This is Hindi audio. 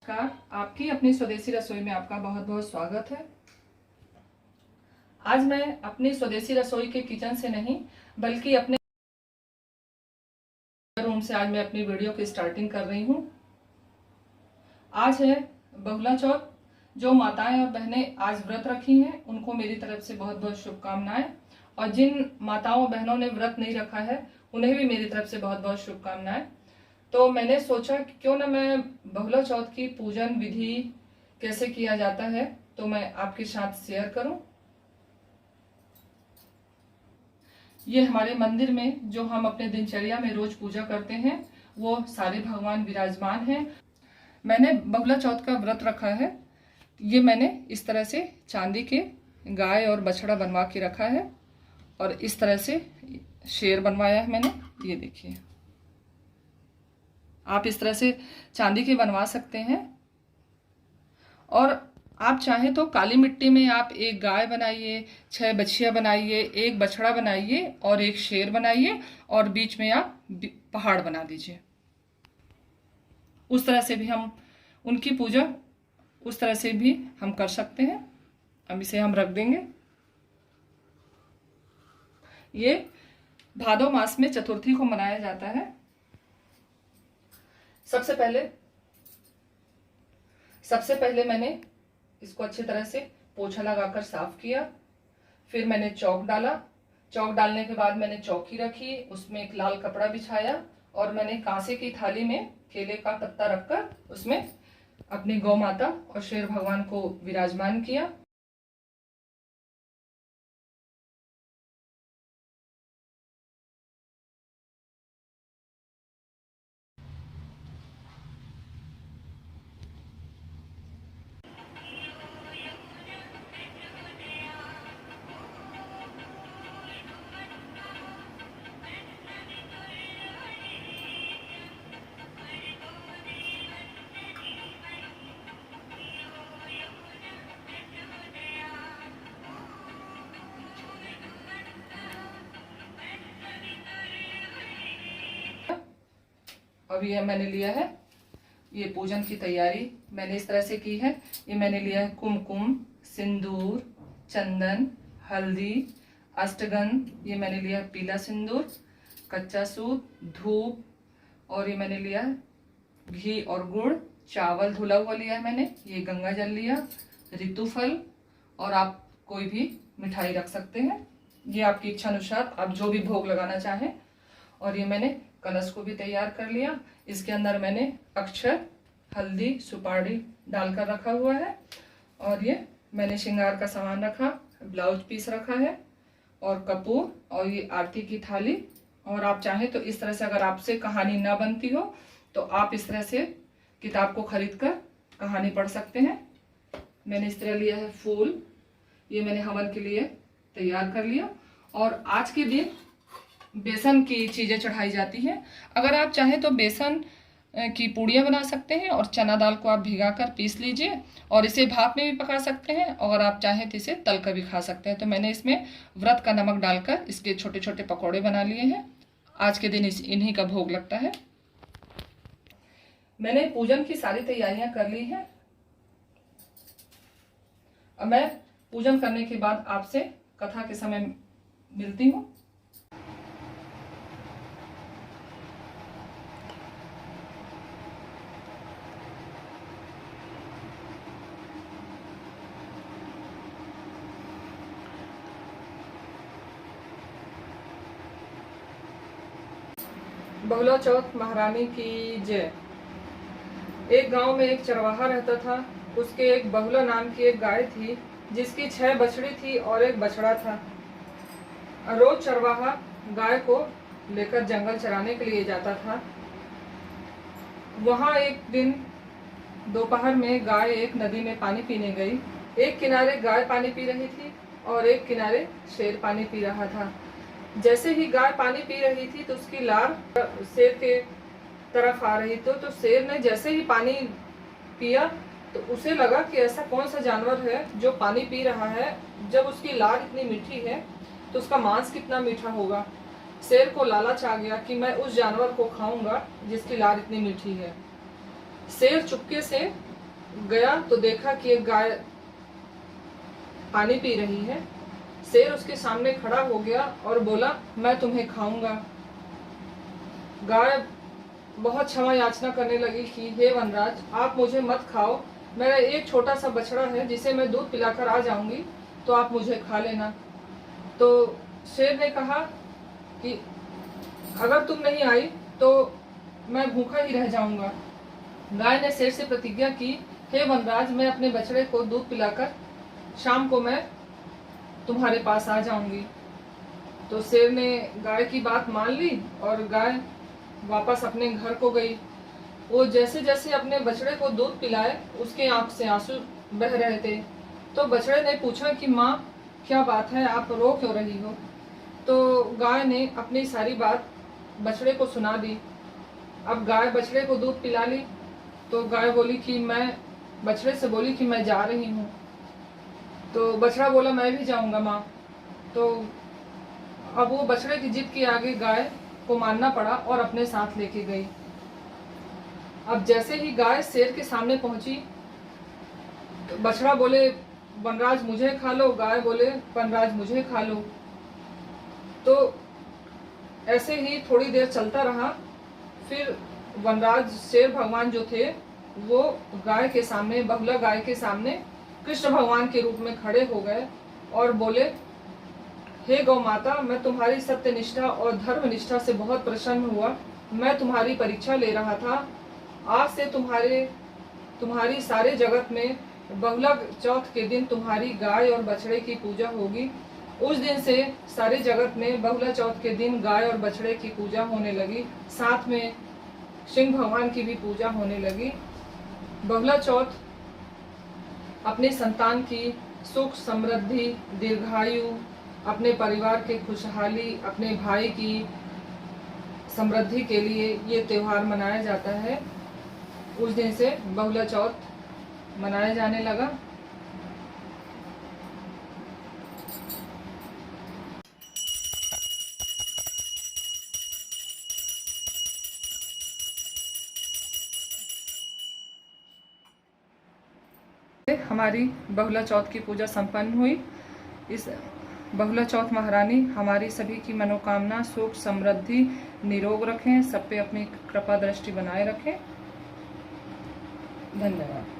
नमस्कार। आपकी अपनी स्वदेशी रसोई में आपका बहुत बहुत स्वागत है। आज मैं अपनी स्वदेशी रसोई के किचन से नहीं बल्कि अपने रूम से आज मैं अपनी वीडियो की स्टार्टिंग कर रही हूँ। आज है बहुला चौथ। जो माताएं और बहनें आज व्रत रखी हैं उनको मेरी तरफ से बहुत बहुत शुभकामनाएं, और जिन माताओं बहनों ने व्रत नहीं रखा है उन्हें भी मेरी तरफ से बहुत बहुत शुभकामनाएं। तो मैंने सोचा कि क्यों ना मैं बहुला चौथ की पूजन विधि कैसे किया जाता है तो मैं आपके साथ शेयर करूं। ये हमारे मंदिर में जो हम अपने दिनचर्या में रोज पूजा करते हैं वो सारे भगवान विराजमान हैं। मैंने बहुला चौथ का व्रत रखा है। ये मैंने इस तरह से चांदी के गाय और बछड़ा बनवा के रखा है और इस तरह से शेर बनवाया है मैंने। ये देखिए, आप इस तरह से चांदी के बनवा सकते हैं, और आप चाहें तो काली मिट्टी में आप एक गाय बनाइए, 6 बछिया बनाइए, एक बछड़ा बनाइए और एक शेर बनाइए और बीच में आप पहाड़ बना दीजिए। उस तरह से भी हम उनकी पूजा उस तरह से भी हम कर सकते हैं। अब इसे हम रख देंगे। ये भादो मास में चतुर्थी को मनाया जाता है। सबसे पहले मैंने इसको अच्छी तरह से पोछा लगाकर साफ किया। फिर मैंने चौक डाला। चौक डालने के बाद मैंने चौकी रखी, उसमें एक लाल कपड़ा बिछाया और मैंने कांसे की थाली में केले का पत्ता रखकर उसमें अपनी गौ माता और शेर भगवान को विराजमान किया। अब ये मैंने लिया है, ये पूजन की तैयारी मैंने इस तरह से की है। ये मैंने लिया है कुमकुम, सिंदूर, चंदन, हल्दी, अष्टगंध। ये मैंने लिया है पीला सिंदूर, कच्चा सूत, धूप, और ये मैंने लिया है घी और गुड़। चावल धुला हुआ लिया है मैंने। ये गंगा जल लिया, ऋतुफल, और आप कोई भी मिठाई रख सकते हैं। ये आपकी इच्छा अनुसार आप जो भी भोग लगाना चाहें। और ये मैंने कलश को भी तैयार कर लिया। इसके अंदर मैंने अक्षर, हल्दी, सुपारी डालकर रखा हुआ है, और ये मैंने श्रृंगार का सामान रखा, ब्लाउज पीस रखा है और कपूर, और ये आरती की थाली। और आप चाहें तो इस तरह से, अगर आपसे कहानी ना बनती हो तो आप इस तरह से किताब को खरीद कर कहानी पढ़ सकते हैं। मैंने इस तरह लिया है फूल। ये मैंने हवन के लिए तैयार कर लिया। और आज के दिन बेसन की चीजें चढ़ाई जाती हैं। अगर आप चाहें तो बेसन की पूड़ियाँ बना सकते हैं, और चना दाल को आप भिगाकर पीस लीजिए और इसे भाप में भी पका सकते हैं, और आप चाहें तो इसे तल कर भी खा सकते हैं। तो मैंने इसमें व्रत का नमक डालकर इसके छोटे छोटे पकौड़े बना लिए हैं। आज के दिन इन्हीं का भोग लगता है। मैंने पूजन की सारी तैयारियां कर ली हैं। अब मैं पूजन करने के बाद आपसे कथा के समय मिलती हूँ। बहुला चौथ महारानी की जय। एक गांव में एक चरवाहा रहता था। उसके एक बहुला नाम की एक गाय थी जिसकी 6 बछड़ी थी और एक बछड़ा था। रोज चरवाहा गाय को लेकर जंगल चराने के लिए जाता था। वहां एक दिन दोपहर में गाय एक नदी में पानी पीने गई। एक किनारे गाय पानी पी रही थी और एक किनारे शेर पानी पी रहा था। जैसे ही गाय पानी पी रही थी तो उसकी लार शेर के तरफ आ रही तो शेर ने जैसे ही पानी पिया तो उसे लगा कि ऐसा कौन सा जानवर है जो पानी पी रहा है। जब उसकी लार इतनी मीठी है तो उसका मांस कितना मीठा होगा। शेर को लालच आ गया कि मैं उस जानवर को खाऊंगा जिसकी लार इतनी मीठी है। शेर चुपके से गया तो देखा कि एक गाय पानी पी रही है। शेर उसके सामने खड़ा हो गया और बोला, मैं तुम्हें खाऊंगा। गाय बहुत क्षमा याचना करने लगी कि हे वनराज, आप मुझे मत खाओ, मेरा एक छोटा सा बछड़ा है जिसे मैं दूध पिलाकर आ जाऊंगी, तो आप मुझे खा लेना। तो शेर ने कहा कि अगर तुम नहीं आई तो मैं भूखा ही रह जाऊंगा। गाय ने शेर से प्रतिज्ञा की, हे वनराज, मैं अपने बछड़े को दूध पिलाकर शाम को मैं तुम्हारे पास आ जाऊंगी। तो शेर ने गाय की बात मान ली और गाय वापस अपने घर को गई। वो जैसे जैसे अपने बछड़े को दूध पिलाए उसके आंख से आंसू बह रहे थे। तो बछड़े ने पूछा कि माँ, क्या बात है, आप रो क्यों रही हो? तो गाय ने अपनी सारी बात बछड़े को सुना दी। अब गाय बछड़े को दूध पिला ली तो गाय बोली कि मैं बछड़े से बोली कि मैं जा रही हूँ। तो बछड़ा बोला, मैं भी जाऊंगा माँ। तो अब वो बछड़े की जिद के आगे गाय को मानना पड़ा और अपने साथ लेके गई। अब जैसे ही गाय शेर के सामने पहुंची तो बछड़ा बोले, वनराज मुझे खा लो। गाय बोले, वनराज मुझे खा लो। तो ऐसे ही थोड़ी देर चलता रहा। फिर वनराज शेर भगवान जो थे वो गाय के सामने, बहुला गाय के सामने कृष्ण भगवान के रूप में खड़े हो गए और बोले, हे गौ माता, मैं तुम्हारी सत्यनिष्ठा और धर्मनिष्ठा से बहुत प्रसन्न हुआ। मैं तुम्हारी परीक्षा ले रहा था। आज से तुम्हारी सारे जगत में बहुला चौथ के दिन तुम्हारी गाय और बछड़े की पूजा होगी। उस दिन से सारे जगत में बहुला चौथ के दिन गाय और बछड़े की पूजा होने लगी। साथ में सिंह भगवान की भी पूजा होने लगी। बहुला चौथ अपने संतान की सुख समृद्धि, दीर्घायु, अपने परिवार के खुशहाली, अपने भाई की समृद्धि के लिए ये त्योहार मनाया जाता है। उस दिन से बहुला चौथ मनाया जाने लगा। हमारी बहुला चौथ की पूजा संपन्न हुई। इस बहुला चौथ महारानी हमारी सभी की मनोकामना, सुख समृद्धि, निरोग रखें, सब पे अपनी कृपा दृष्टि बनाए रखें। धन्यवाद।